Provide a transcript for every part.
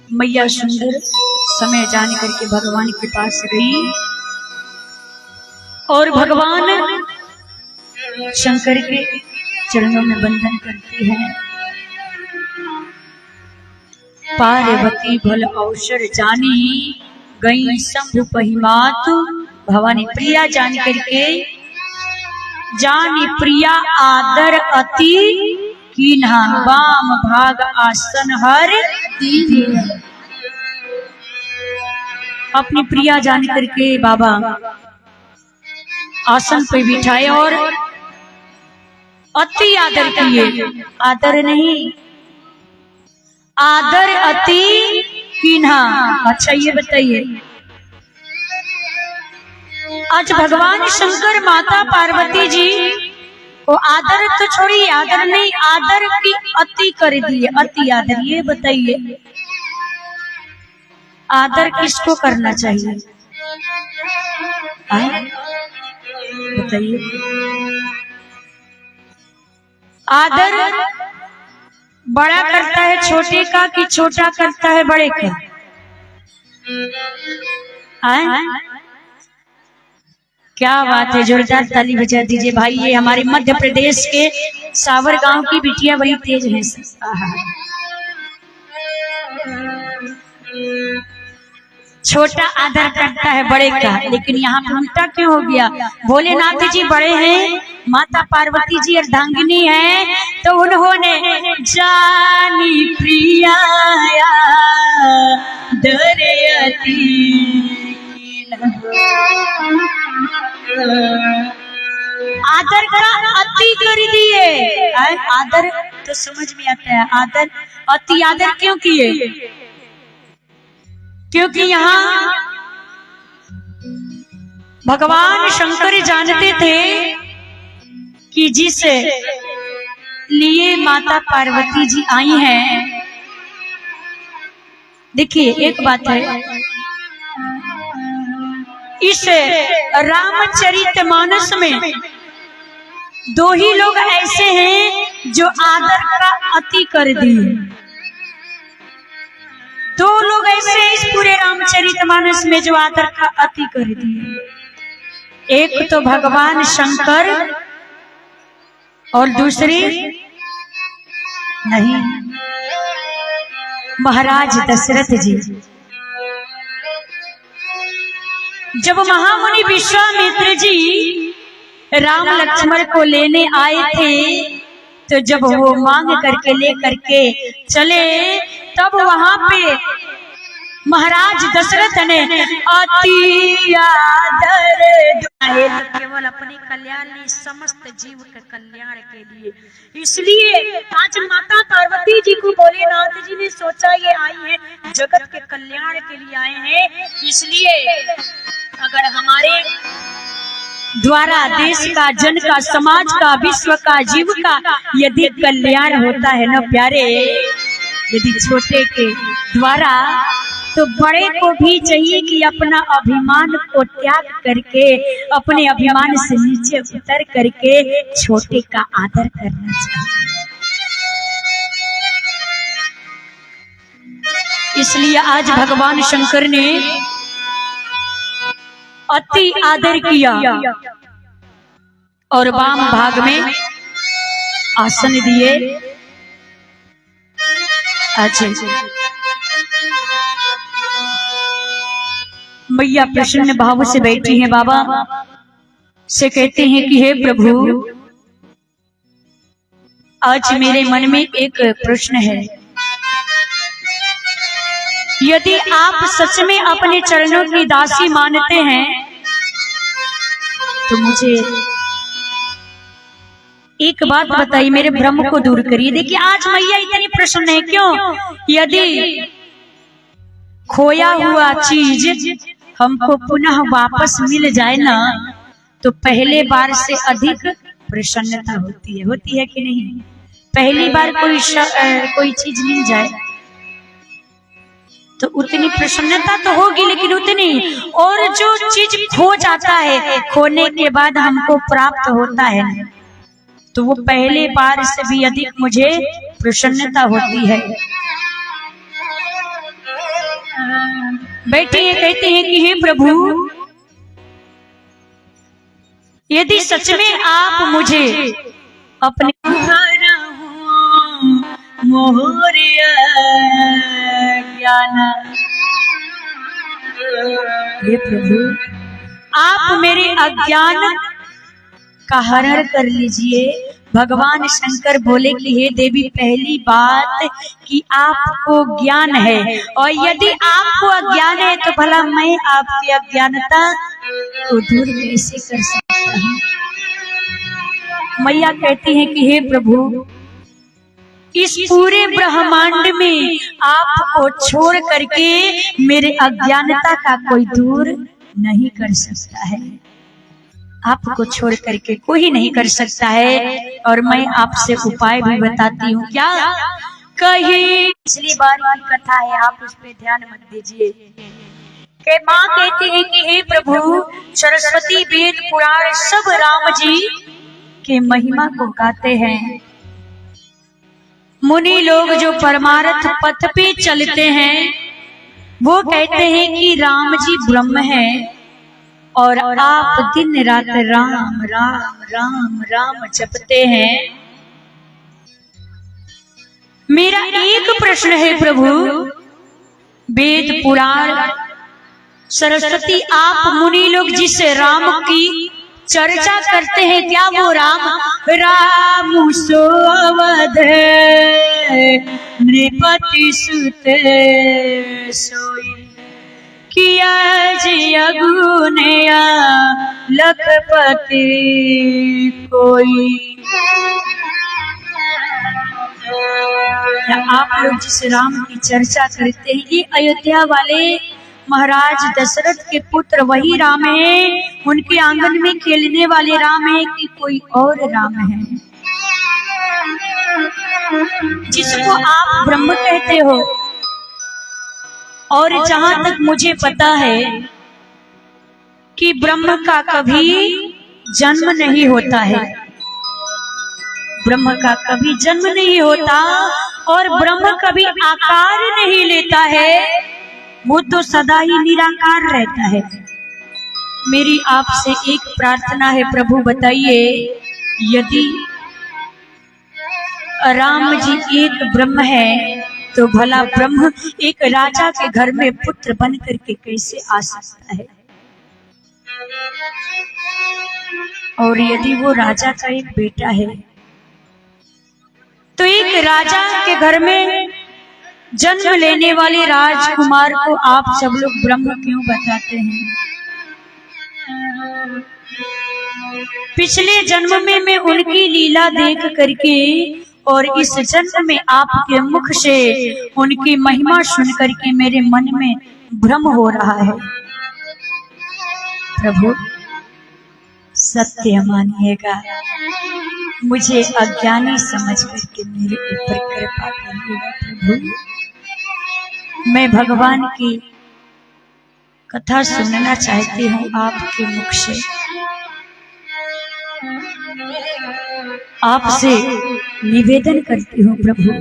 मैया सुंदर समय जान करके भगवान के पास गई और भगवान शंकर के चरणों में वंदन करती है। पार्वती भल अवसर जानी गई शंभु पहिमात। भवानी प्रिया जान करके जानी प्रिया आदर अति कीन्हा वाम भाग आसन हर दीन। अपनी प्रिया जान करके बाबा आसन पे बिठाए और अति आदर किए। आदर नहीं, आदर अति कीन्हा। अच्छा ये बताइए, आज भगवान शंकर माता पार्वती जी को आदर तो छोड़िए, आदर नहीं, आदर की अति कर दिए। अति आदर, ये बताइए आदर किसको करना चाहिए? बताइए, आदर बड़ा करता है छोटे का कि छोटा करता है बड़े का? क्या बात है, जोरदार ताली बजा दीजिए भाई। ये हमारे मध्य प्रदेश के सावर गांव की बिटिया बड़ी तेज हैं। छोटा आदर करता है बड़े का, लेकिन यहाँ पे उल्टा क्यों हो गया? भोलेनाथ जी बड़े हैं, माता पार्वती जी अर्धांगिनी है, तो उन्होंने जानी प्रिया दरयती आदर का अति कर दिए। आदर तो समझ में आता है, आदर अति आदर क्यों किए? क्योंकि यहाँ भगवान शंकर जानते थे कि जिस लिए माता पार्वती जी आई हैं। देखिए एक बात है, इस रामचरितमानस में दो ही लोग ऐसे हैं जो आदर का अति कर दिए। दो लोग ऐसे इस पूरे रामचरितमानस में जो आदर का अति कर दिए। एक तो भगवान शंकर और दूसरी नहीं, महाराज दशरथ जी। जब महामुनि विश्वामित्र जी राम लक्ष्मण को लेने आए थे, तो जब वो मांग करके ले करके चले, तब वहां पे महाराज दशरथ ने अति आदर केवल अपने कल्याण नहीं, समस्त जीव के कल्याण के लिए। इसलिए आज माता पार्वती जी को भोलेनाथ जी ने सोचा ये आई है जगत के कल्याण के लिए आए हैं। इसलिए अगर हमारे द्वारा देश का, जन का, समाज का, विश्व का, जीव का यदि कल्याण होता है ना प्यारे, यदि छोटे के द्वारा, तो बड़े को भी चाहिए कि अपना अभिमान को त्याग करके, अपने अभिमान से नीचे उतर करके छोटे का आदर करना चाहिए। इसलिए आज भगवान शंकर ने अति आदर किया और वाम भाग में आसन दिए। अच्छा, मैया प्रसन्न भाव से बैठी हैं। बाबा से कहते हैं कि हे प्रभु, आज मेरे मन में एक प्रश्न है। यदि आप सच में अपने चरणों की दासी मानते हैं, तो मुझे एक बात बताइए, मेरे भ्रम को दूर करिए। देखिए आज मैया इतनी प्रसन्न है, क्यों? यदि खोया हुआ चीज हमको पुनः वापस मिल जाए ना, तो पहले बार से अधिक प्रसन्नता होती है कि नहीं? पहली बार कोई चीज मिल जाए तो उतनी प्रसन्नता तो होगी, लेकिन उतनी, और जो चीज खो जाता है, खोने के बाद हमको प्राप्त होता है, तो वो पहले बार से भी अधिक मुझे प्रसन्नता होती है। बैठे हैं, कहते हैं कि हे प्रभु, यदि सच में आप मुझे अपने मोहरिया ज्ञान, हे प्रभु आप मेरे अज्ञान का हरण कर लीजिए। भगवान शंकर बोले कि हे देवी, पहली बात कि आपको ज्ञान है, और यदि आपको अज्ञान है तो भला मैं आपकी अज्ञानता को दूर कैसे कर सकता हूँ। मैया कहती है कि हे प्रभु, इस पूरे ब्रह्मांड में आपको छोड़ करके मेरे अज्ञानता का कोई दूर नहीं कर सकता है। आपको छोड़ करके कोई नहीं कर सकता है। और मैं आपसे उपाय भी बताती हूँ। क्या कही पिछली बार की कथा है, आप उस पे ध्यान मत दीजिए। के माँ कहती है कि हे प्रभु, सरस्वती वेद पुराण सब राम जी के महिमा को गाते हैं। मुनि लोग जो परमार्थ पथ पे चलते हैं वो कहते हैं कि राम जी ब्रह्म है, और आप दिन रात राम राम राम राम जपते हैं। मेरा एक प्रश्न है प्रभु, वेद पुराण सरस्वती आप मुनि लोग जिस राम की चर्चा करते हैं, क्या वो राम सो अवध नृपति सुत सोई, किया अगुनया लखपति कोई। आप लोग जिस राम की चर्चा करते हैं, ये अयोध्या वाले महाराज दशरथ के पुत्र वही राम है, उनके आंगन में खेलने वाले राम है कि कोई और राम है जिसको आप ब्रह्म कहते हो। और जहां तक मुझे पता है कि ब्रह्म का कभी जन्म नहीं होता है, ब्रह्म का कभी जन्म नहीं होता, और ब्रह्म कभी आकार नहीं लेता है, वो तो सदा ही निराकार रहता है। मेरी आपसे एक प्रार्थना है प्रभु, बताइए यदि राम जी एक ब्रह्म है तो भला ब्रह्म एक राजा के घर में पुत्र बन करके कैसे आ सकता है। और यदि वो राजा का एक बेटा है तो एक राजा के घर में जन्म लेने वाले राजकुमार को आप सब लोग ब्रह्म क्यों बताते हैं। पिछले जन्म में मैं उनकी लीला देख करके और इस जन्म में आपके मुख से उनकी महिमा सुन करके मेरे मन में भ्रम हो रहा है। प्रभु सत्य मानिएगा, मुझे अज्ञानी समझ करके मेरे ऊपर कृपा करिएगा। प्रभु मैं भगवान की कथा सुनना चाहती हूँ आपके मुख से। आपसे निवेदन करती हूँ प्रभु।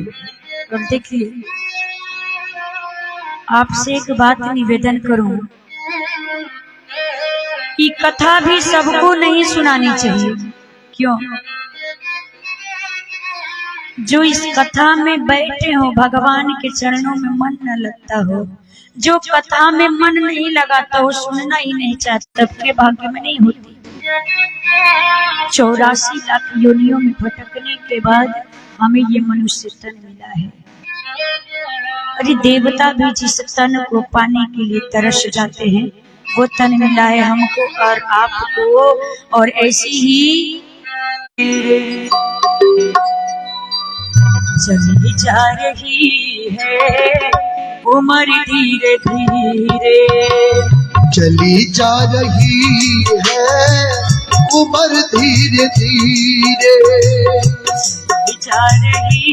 अब देखिए, आपसे एक बात निवेदन करूं कि कथा भी सबको नहीं सुनानी चाहिए। क्यों? जो इस कथा में बैठे हो, भगवान के चरणों में मन न लगता हो, जो कथा में मन नहीं लगाता हो, सुनना ही नहीं चाहता, सबके भाग्य में नहीं होती। 84 लाख योनियों में भटकने के बाद हमें ये मनुष्य तन मिला है। अरे देवता भी जिस तन को पाने के लिए तरस जाते हैं वो तन मिला है हमको और आपको। और ऐसी ही चली जा रही है उम्र धीरे धीरे, चली जा रही है उम्र धीरे धीरे, जा रही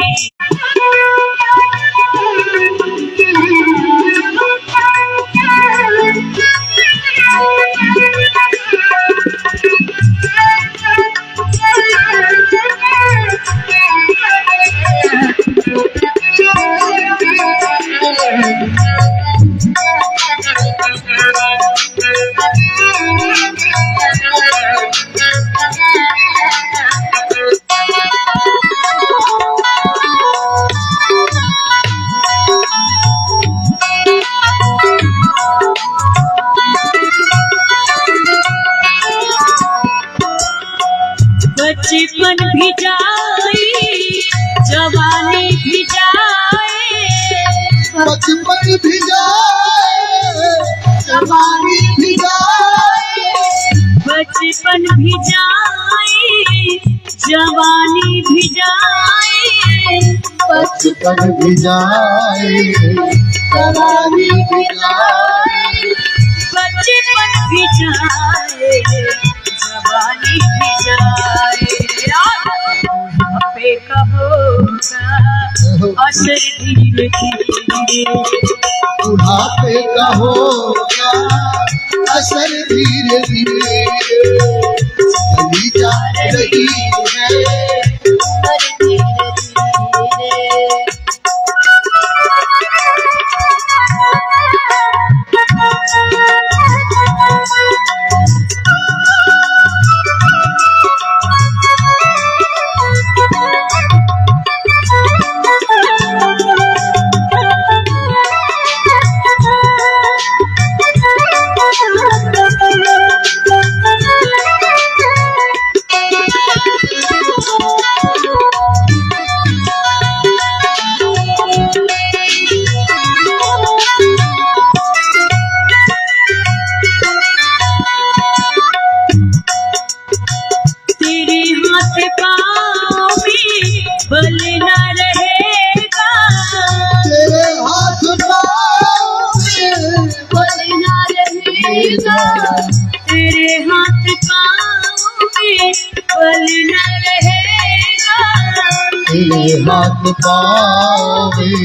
बचपन भी जाए जवानी भी जाए, बचपन भी जाए जवानी भी जाए, बचपन भी जाए जवानी भी जाए, बचपन भी जाए जवानी भी जाए। बुढ़ापे का होगा असर धीरे धीरे, बुढ़ापे का होगा असर धीरे धीरे, चली जा रही है असर धीरे धीरे। बल न रहेगा, तेरे हाथ पाँव में बल न रहेगा, तेरे हाथ पाँव में बल न रहेगा, तेरे हाथ पाँव में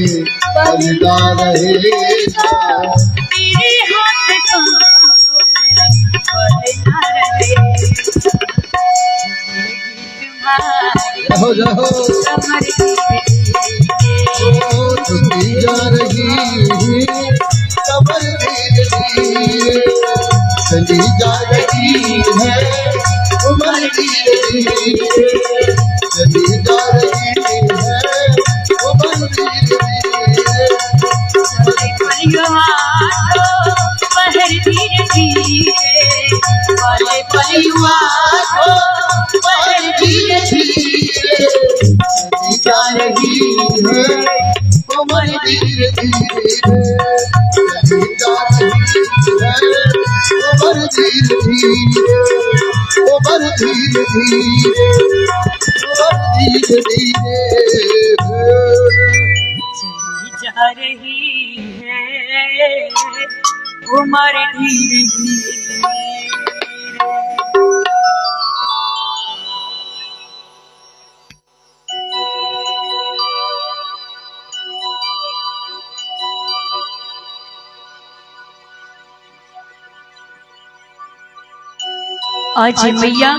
बल न रहेगा, तेरे हाथ पाँव में बल न रहेगा। रहो रहो कमर चली जा रही है कमर धीरे धीरे, चली जा रही है उम्र धीरे धीरे, चली जा रही है उम्र धीरे धीरे, पहर धीरे धीरे, वाले परिवार को पहर धीरे धीरे, चली जा रही है उम्र धीरे धीरे, चली जा रही है उम्र धीरे धीरे, उम्र धीरे धीरे, उम्र धीरे धीरे, चली जा रही है उम्र धीरे धीरे। आज मैया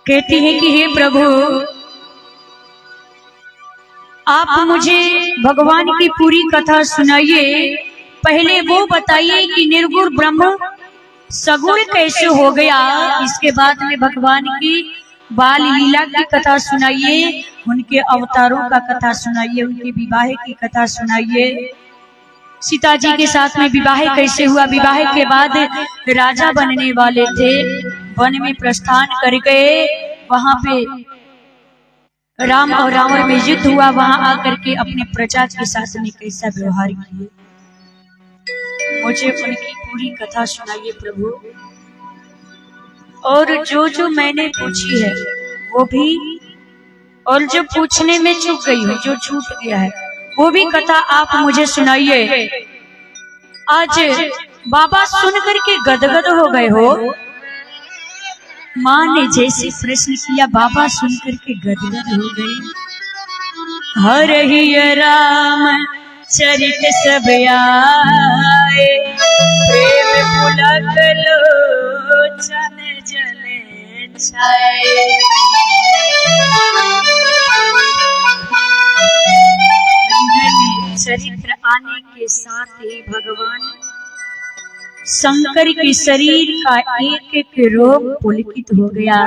कहती है कि हे प्रभु, आप मुझे भगवान की पूरी कथा सुनाइए। पहले वो बताइए कि निर्गुण ब्रह्म सगुण कैसे हो गया, इसके बाद में भगवान की बाल लीला की कथा सुनाइए, उनके अवतारों का कथा सुनाइए, उनके विवाह की कथा सुनाइए। सीता जी के साथ में विवाह कैसे हुआ, विवाह के बाद राजा बनने वाले थे, वन में प्रस्थान कर गए, वहां पे राम और रावण में युद्ध हुआ, वहां आकर के अपने प्रजा के साथ में कैसा व्यवहार किए, मुझे उनकी पूरी कथा सुनाइए प्रभु। और जो मैंने पूछी है वो भी, और जो पूछने में चूक गई हो, जो छूट गया है वो भी कथा आप मुझे सुनाइए। आज बाबा सुन करके गदगद हो गए हो। माँ ने जैसे प्रश्न किया, बाबा सुन करके गदगद हो गए। हर ही राम चरित सब आए, प्रेम पुलक लोचन जले छाए। चरित्र आने के साथ ही भगवान शंकर के शरीर का एक एक रोग पुलकित हो गया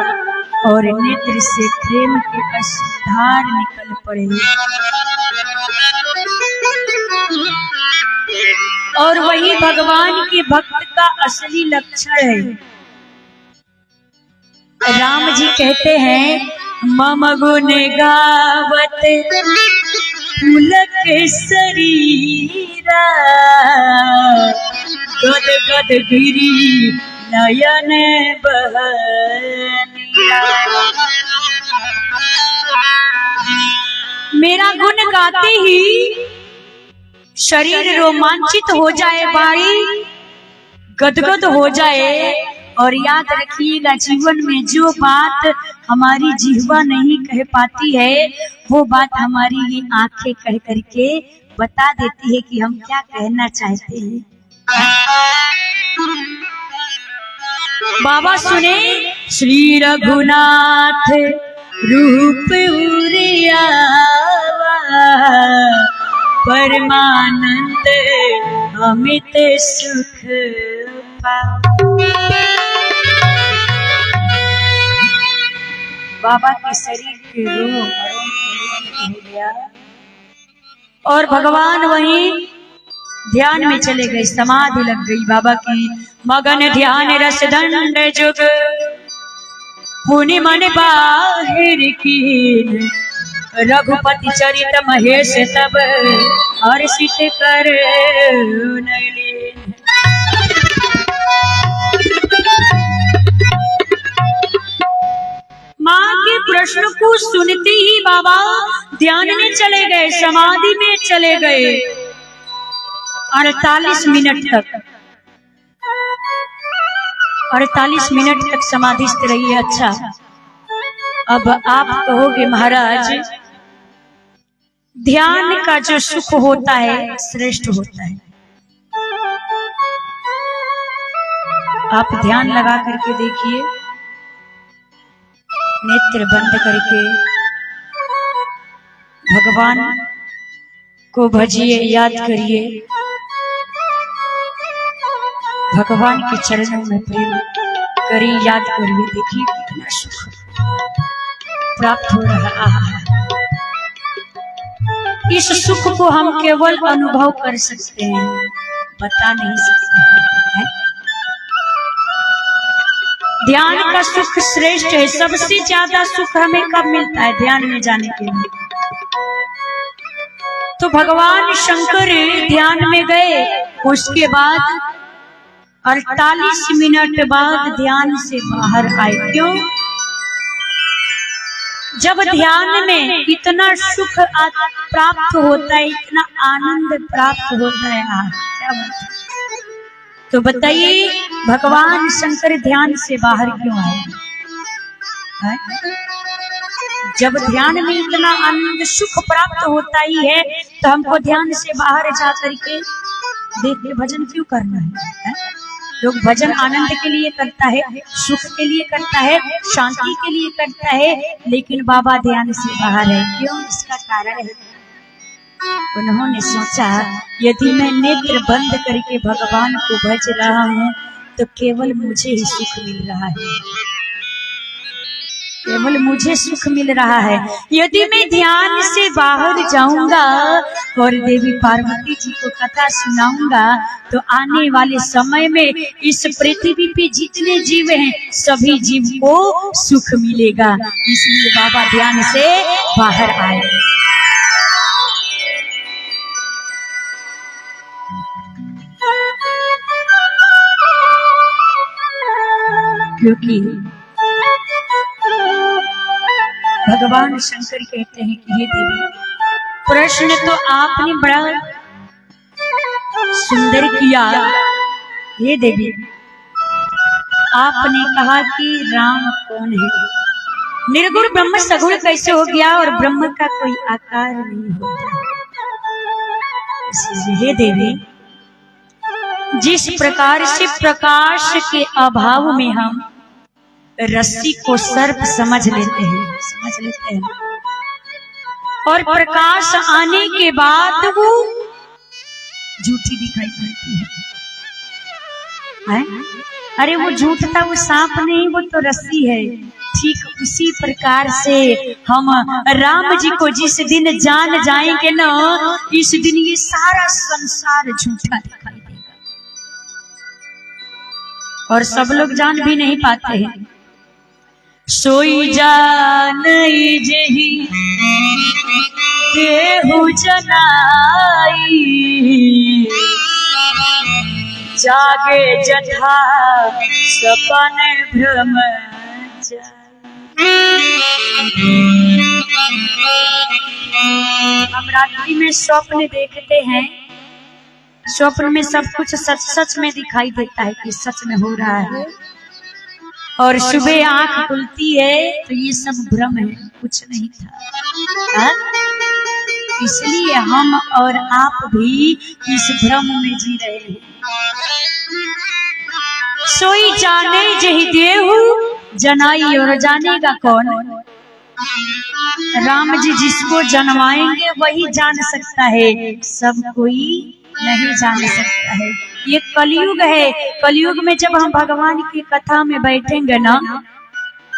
और नेत्र से प्रेम के अश्रुधार निकल पड़े। और वही भगवान के भक्त का असली लक्षण है। राम जी कहते हैं, मम गुण गावत पुलक शरीरा गद गद गिरी नयन बहनिया। मेरा गुण गाते ही शरीर रोमांचित हो जाए, भाई गदगद हो जाए। और याद रखिएगा, जीवन में जो बात हमारी जिह्वा नहीं कह पाती है, वो बात हमारी ये आंखें कह करके बता देती है कि हम क्या कहना चाहते हैं। बाबा सुने, श्री रघुनाथ रूप उरियावा, परमानंद अमित सुख पा। बाबा के शरीर के रोग हो गया और भगवान वहीं ध्यान में चले गए, समाधि लग गई बाबा की। मगन ध्यान रस दंड जुग पुनि मन बाहिर कीन, रघुपति चरित महेश तब हर्षित कर नलिन। माँ के प्रश्न को सुनते ही बाबा ध्यान में चले गए, समाधि में चले गए। 48 मिनट तक 48 मिनट तक समाधिस्थ रही। अच्छा, अब आप कहोगे महाराज ध्यान का जो सुख होता है श्रेष्ठ होता है। आप ध्यान लगा करके देखिए, नेत्र बंद करके भगवान को भजिए, याद करिए, भगवान के चरणों में प्रेम करिए, याद करिए। देखिए कितना सुख प्राप्त हो रहा है। इस सुख को हम केवल अनुभव कर सकते हैं, बता नहीं सकते हैं। ध्यान का सुख श्रेष्ठ है। सबसे ज्यादा सुख हमें कब मिलता है? ध्यान में जाने के लिए। तो भगवान शंकर ध्यान में गए, उसके बाद 48 मिनट बाद ध्यान से बाहर आए। क्यों? जब ध्यान में इतना सुख प्राप्त होता है, इतना आनंद प्राप्त होता है, क्या बात है। तो बताइए भगवान शंकर ध्यान से बाहर क्यों आए? जब ध्यान में इतना आनंद सुख प्राप्त होता ही है, तो हमको ध्यान से बाहर जा करके देख के भजन क्यों करना है? लोग भजन आनंद के लिए करता है, सुख के लिए करता है, शांति के लिए करता है, लेकिन बाबा ध्यान से बाहर है। क्यों? इसका कारण है, उन्होंने सोचा यदि मैं नेत्र बंद करके भगवान को भज रहा हूँ तो केवल मुझे ही सुख मिल रहा है, केवल मुझे सुख मिल रहा है। यदि मैं ध्यान से बाहर जाऊंगा और देवी पार्वती जी को कथा सुनाऊंगा तो आने वाले समय में इस पृथ्वी पे जितने जीव हैं सभी जीव को सुख मिलेगा। इसलिए बाबा ध्यान से बाहर आए। क्योंकि भगवान शंकर कहते हैं कि ये देवी, प्रश्न तो आपने बड़ा सुंदर किया। ये देवी, आपने कहा कि राम कौन है? निर्गुण ब्रह्म सगुण कैसे हो गया और ब्रह्म का कोई आकार नहीं होता। इसलिए हे देवी, जिस प्रकार से प्रकाश के अभाव में हम रस्सी को सर्प समझ लेते हैं, और प्रकाश आने के बाद वो झूठी दिखाई पड़ती है। अरे वो झूठ था, वो सांप नहीं, वो तो रस्सी है। ठीक उसी प्रकार से हम राम जी को जिस दिन जान जाएंगे ना, इस दिन ये सारा संसार झूठा दिखाई देगा और सब लोग जान भी नहीं पाते हैं। सोई जान जेही देहु जनाई जागे जथा सपन भ्रम हम रात्रि में स्वप्न देखते हैं, स्वप्न में सब कुछ सच सच में दिखाई देता है कि सच में हो रहा है, और सुबह आंख खुलती है तो ये सब भ्रम है, कुछ नहीं था। हा? इसलिए हम और आप भी इस भ्रम में जी रहे हैं। सोई जाने जही देहु जनाई, और जानेगा कौन? राम जी जिसको जन्माएंगे वही जान सकता है, सब कोई नहीं जान सकता है। ये कलयुग है। कलयुग में जब हम भगवान की कथा में बैठेंगे ना,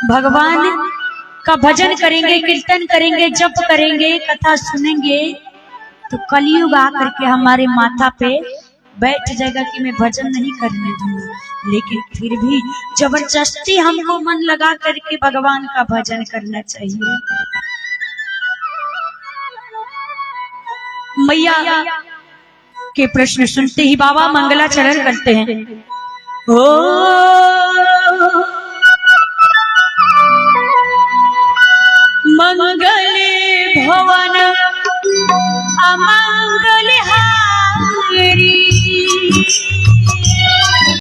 भगवान का भजन करेंगे, कीर्तन करेंगे, जप करेंगे, कथा सुनेंगे, तो कलयुग आकर के हमारे माथा पे बैठ जाएगा कि मैं भजन नहीं करने दूंगा। लेकिन फिर भी जबरदस्ती हमको मन लगा करके भगवान का भजन करना चाहिए। मैया के प्रश्न सुनते ही बाबा मंगलाचरण करते हैं। ओ मंगल भवन अमंगल हारी,